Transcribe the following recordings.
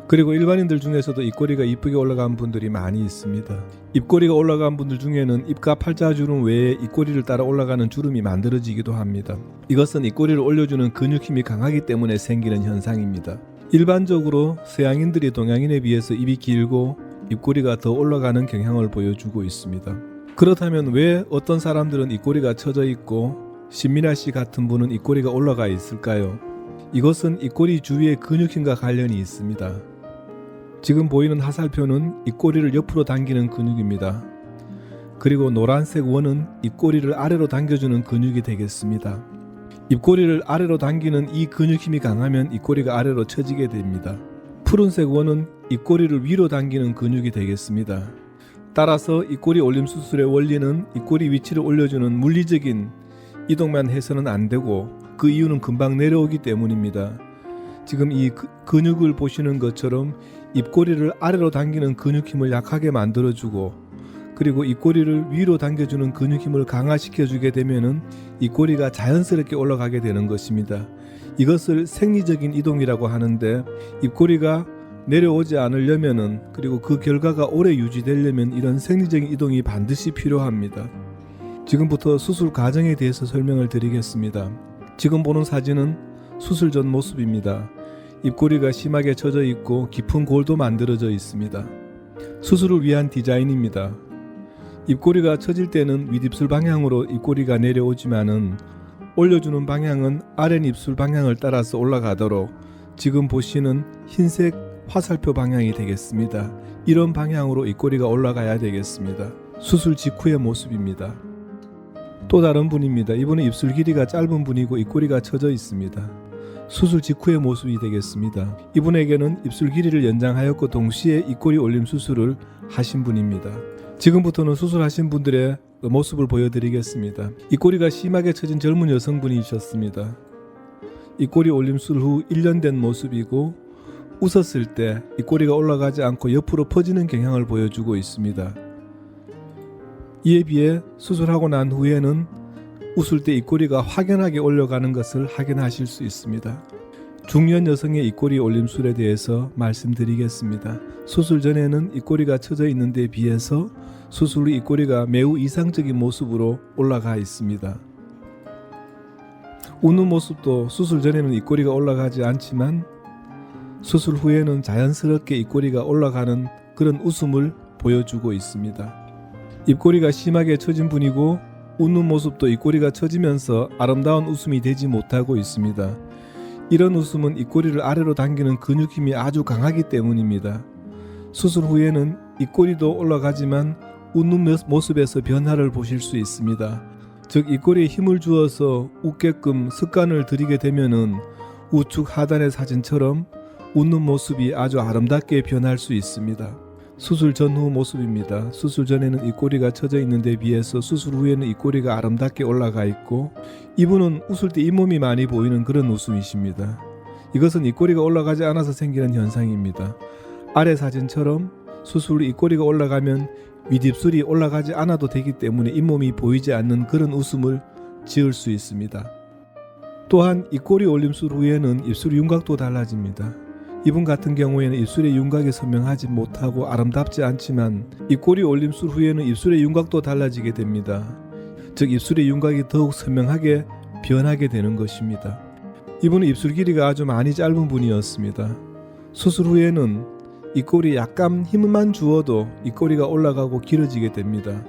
그리고 일반인들 중에서도 입꼬리가 이쁘게 올라간 분들이 많이 있습니다. 입꼬리가 올라간 분들 중에는 입과 팔자주름 외에 입꼬리를 따라 올라가는 주름이 만들어지기도 합니다. 이것은 입꼬리를 올려주는 근육힘이 강하기 때문에 생기는 현상입니다. 일반적으로 서양인들이 동양인에 비해서 입이 길고 입꼬리가 더 올라가는 경향을 보여주고 있습니다. 그렇다면 왜 어떤 사람들은 입꼬리가 처져 있고 신민아 씨 같은 분은 입꼬리가 올라가 있을까요? 이것은 입꼬리 주위의 근육힘과 관련이 있습니다. 지금 보이는 하살표는 입꼬리를 옆으로 당기는 근육입니다. 그리고 노란색 원은 입꼬리를 아래로 당겨주는 근육이 되겠습니다. 입꼬리를 아래로 당기는 이 근육힘이 강하면 입꼬리가 아래로 처지게 됩니다. 푸른색 원은 입꼬리를 위로 당기는 근육이 되겠습니다. 따라서 입꼬리 올림 수술의 원리는 입꼬리 위치를 올려주는 물리적인 이동만 해서는 안 되고 그 이유는 금방 내려오기 때문입니다. 지금 이 근육을 보시는 것처럼 입꼬리를 아래로 당기는 근육힘을 약하게 만들어주고 그리고 입꼬리를 위로 당겨주는 근육힘을 강화시켜주게 되면은 입꼬리가 자연스럽게 올라가게 되는 것입니다. 이것을 생리적인 이동이라고 하는데 입꼬리가 내려오지 않으려면은 그리고 그 결과가 오래 유지되려면 이런 생리적인 이동이 반드시 필요합니다. 지금부터 수술 과정에 대해서 설명을 드리겠습니다. 지금 보는 사진은 수술 전 모습입니다. 입꼬리가 심하게 처져 있고 깊은 골도 만들어져 있습니다. 수술을 위한 디자인입니다. 입꼬리가 처질 때는 윗입술 방향으로 입꼬리가 내려오지만은 올려주는 방향은 아랫입술 방향을 따라서 올라가도록 지금 보시는 흰색 화살표 방향이 되겠습니다. 이런 방향으로 입꼬리가 올라가야 되겠습니다. 수술 직후의 모습입니다. 또 다른 분입니다. 이분은 입술 길이가 짧은 분이고 입꼬리가 처져 있습니다. 수술 직후의 모습이 되겠습니다. 이분에게는 입술 길이를 연장하였고 동시에 입꼬리 올림 수술을 하신 분입니다. 지금부터는 수술하신 분들의 모습을 보여드리겠습니다. 입꼬리가 심하게 처진 젊은 여성분이셨습니다. 입꼬리 올림 수술 후 1년 된 모습이고 웃었을 때 입꼬리가 올라가지 않고 옆으로 퍼지는 경향을 보여주고 있습니다. 이에 비해 수술하고 난 후에는 웃을 때 입꼬리가 확연하게 올라가는 것을 확인하실 수 있습니다. 중년 여성의 입꼬리 올림술에 대해서 말씀드리겠습니다. 수술 전에는 입꼬리가 처져 있는 데 비해서 수술 후 입꼬리가 매우 이상적인 모습으로 올라가 있습니다. 웃는 모습도 수술 전에는 입꼬리가 올라가지 않지만 수술 후에는 자연스럽게 입꼬리가 올라가는 그런 웃음을 보여주고 있습니다. 입꼬리가 심하게 처진 분이고 웃는 모습도 입꼬리가 처지면서 아름다운 웃음이 되지 못하고 있습니다. 이런 웃음은 입꼬리를 아래로 당기는 근육힘이 아주 강하기 때문입니다. 수술 후에는 입꼬리도 올라가지만 웃는 모습에서 변화를 보실 수 있습니다. 즉 입꼬리에 힘을 주어서 웃게끔 습관을 들이게 되면은 우측 하단의 사진처럼 웃는 모습이 아주 아름답게 변할 수 있습니다. 수술 전후 모습입니다. 수술 전에는 입꼬리가 처져 있는 데 비해서 수술 후에는 입꼬리가 아름답게 올라가 있고 이분은 웃을 때 잇몸이 많이 보이는 그런 웃음이십니다. 이것은 입꼬리가 올라가지 않아서 생기는 현상입니다. 아래 사진처럼 수술 후 입꼬리가 올라가면 윗입술이 올라가지 않아도 되기 때문에 잇몸이 보이지 않는 그런 웃음을 지을 수 있습니다. 또한 입꼬리 올림술 후에는 입술 윤곽도 달라집니다. 이분 같은 경우에는 입술의 윤곽이 선명하지 못하고 아름답지 않지만 입꼬리 올림술 후에는 입술의 윤곽도 달라지게 됩니다. 즉 입술의 윤곽이 더욱 선명하게 변하게 되는 것입니다. 이분은 입술 길이가 아주 많이 짧은 분이었습니다. 수술 후에는 입꼬리 약간 힘만 주어도 입꼬리가 올라가고 길어지게 됩니다.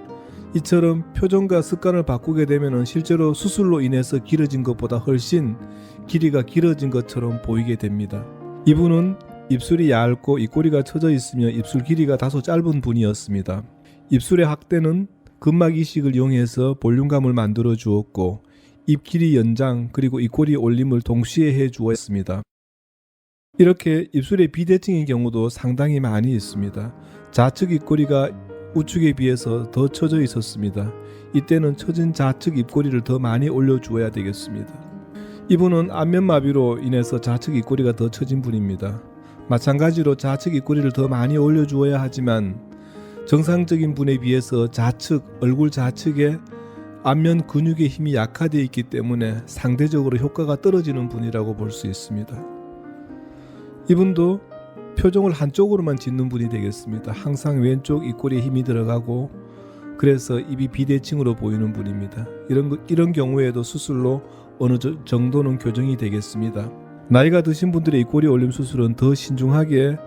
이처럼 표정과 습관을 바꾸게 되면 실제로 수술로 인해서 길어진 것보다 훨씬 길이가 길어진 것처럼 보이게 됩니다. 이분은 입술이 얇고 입꼬리가 처져 있으며 입술 길이가 다소 짧은 분이었습니다. 입술의 확대는 근막 이식을 이용해서 볼륨감을 만들어 주었고 입 길이 연장 그리고 입꼬리 올림을 동시에 해 주었습니다. 이렇게 입술의 비대칭의 경우도 상당히 많이 있습니다. 좌측 입꼬리가 우측에 비해서 더 처져 있었습니다. 이때는 처진 좌측 입꼬리를 더 많이 올려주어야 되겠습니다. 이분은 안면마비로 인해서 좌측 입꼬리가 더 처진 분입니다. 마찬가지로 좌측 입꼬리를 더 많이 올려주어야 하지만 정상적인 분에 비해서 좌측, 얼굴 좌측에 안면 근육의 힘이 약화되어 있기 때문에 상대적으로 효과가 떨어지는 분이라고 볼 수 있습니다. 이분도 표정을 한쪽으로만 짓는 분이 되겠습니다. 항상 왼쪽 입꼬리에 힘이 들어가고 그래서 입이 비대칭으로 보이는 분입니다. 이런 경우에도 수술로 어느 정도는 교정이 되겠습니다. 나이가 드신 분들의 입꼬리 올림 수술은 더 신중하게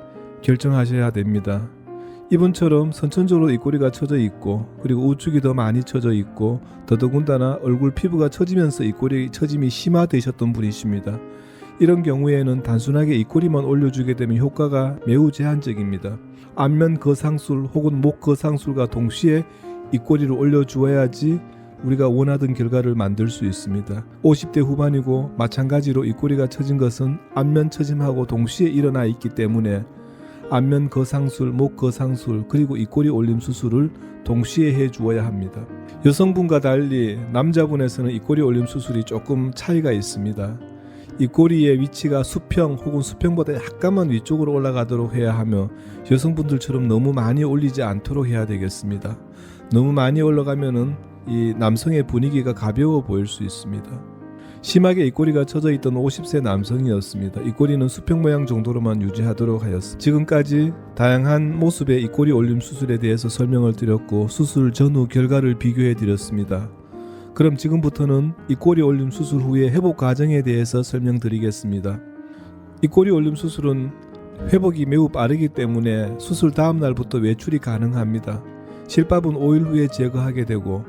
결정하셔야 됩니다. 이분처럼 선천적으로 입꼬리가 처져 있고 그리고 우측이 더 많이 처져 있고 더더군다나 얼굴 피부가 처지면서 입꼬리 처짐이 심화되셨던 분이십니다. 이런 경우에는 단순하게 입꼬리만 올려주게 되면 효과가 매우 제한적입니다. 안면 거상술 혹은 목 거상술과 동시에 입꼬리를 올려주어야지 우리가 원하던 결과를 만들 수 있습니다. 50대 후반이고 마찬가지로 입꼬리가 처진 것은 안면 처짐하고 동시에 일어나 있기 때문에 안면 거상술, 목 거상술 그리고 입꼬리 올림 수술을 동시에 해주어야 합니다. 여성분과 달리 남자분에서는 입꼬리 올림 수술이 조금 차이가 있습니다. 입꼬리의 위치가 수평 혹은 수평보다 약간만 위쪽으로 올라가도록 해야 하며 여성분들처럼 너무 많이 올리지 않도록 해야 되겠습니다. 너무 많이 올라가면은 이 남성의 분위기가 가벼워 보일 수 있습니다. 심하게 입꼬리가 처져 있던 50세 남성이었습니다. 입꼬리는 수평 모양 정도로만 유지하도록 하였습니다. 지금까지 다양한 모습의 입꼬리 올림 수술에 대해서 설명을 드렸고 수술 전후 결과를 비교해 드렸습니다. 그럼 지금부터는 입꼬리 올림 수술 후의 회복 과정에 대해서 설명드리겠습니다. 입꼬리 올림 수술은 회복이 매우 빠르기 때문에 수술 다음 날부터 외출이 가능합니다. 실밥은 5일 후에 제거하게 되고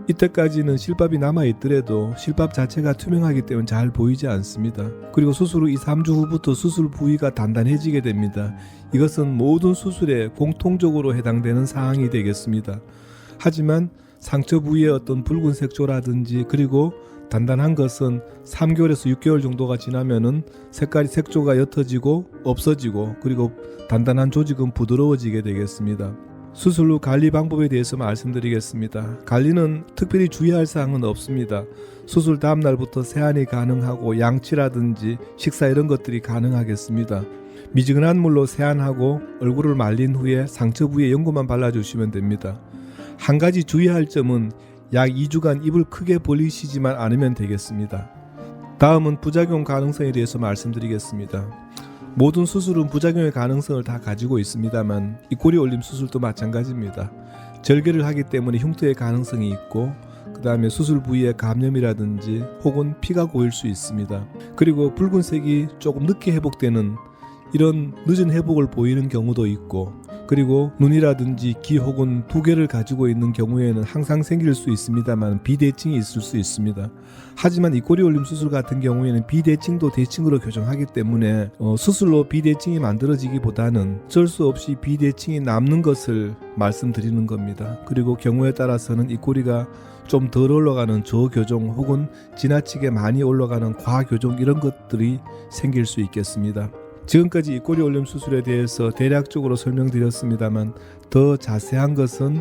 이때까지는 실밥이 남아있더라도 실밥 자체가 투명하기 때문에 잘 보이지 않습니다. 그리고 수술 후 2-3주 후부터 수술 부위가 단단해지게 됩니다. 이것은 모든 수술에 공통적으로 해당되는 사항이 되겠습니다. 하지만 상처 부위에 어떤 붉은 색조라든지 그리고 단단한 것은 3개월에서 6개월 정도가 지나면은 색조가 옅어지고 없어지고 그리고 단단한 조직은 부드러워지게 되겠습니다. 수술 후 관리 방법에 대해서 말씀드리겠습니다. 관리는 특별히 주의할 사항은 없습니다. 수술 다음 날부터 세안이 가능하고 양치라든지 식사 이런 것들이 가능하겠습니다. 미지근한 물로 세안하고 얼굴을 말린 후에 상처 부위에 연고만 발라주시면 됩니다. 한 가지 주의할 점은 약 2주간 입을 크게 벌리시지만 않으면 되겠습니다. 다음은 부작용 가능성에 대해서 말씀드리겠습니다. 모든 수술은 부작용의 가능성을 다 가지고 있습니다만 입꼬리 올림 수술도 마찬가지입니다. 절개를 하기 때문에 흉터의 가능성이 있고 그 다음에 수술 부위에 감염이라든지 혹은 피가 고일 수 있습니다. 그리고 붉은색이 조금 늦게 회복되는 이런 늦은 회복을 보이는 경우도 있고 그리고 눈이라든지 귀 혹은 두 개를 가지고 있는 경우에는 항상 생길 수 있습니다만 비대칭이 있을 수 있습니다. 하지만 입꼬리 올림 수술 같은 경우에는 비대칭도 대칭으로 교정하기 때문에 수술로 비대칭이 만들어지기보다는 어쩔 수 없이 비대칭이 남는 것을 말씀드리는 겁니다. 그리고 경우에 따라서는 입꼬리가 좀 덜 올라가는 저교정 혹은 지나치게 많이 올라가는 과교정 이런 것들이 생길 수 있겠습니다. 지금까지 입꼬리 올림 수술에 대해서 대략적으로 설명드렸습니다만 더 자세한 것은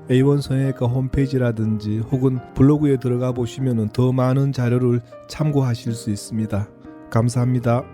A1 성형외과 홈페이지라든지 혹은 블로그에 들어가 보시면 더 많은 자료를 참고하실 수 있습니다. 감사합니다.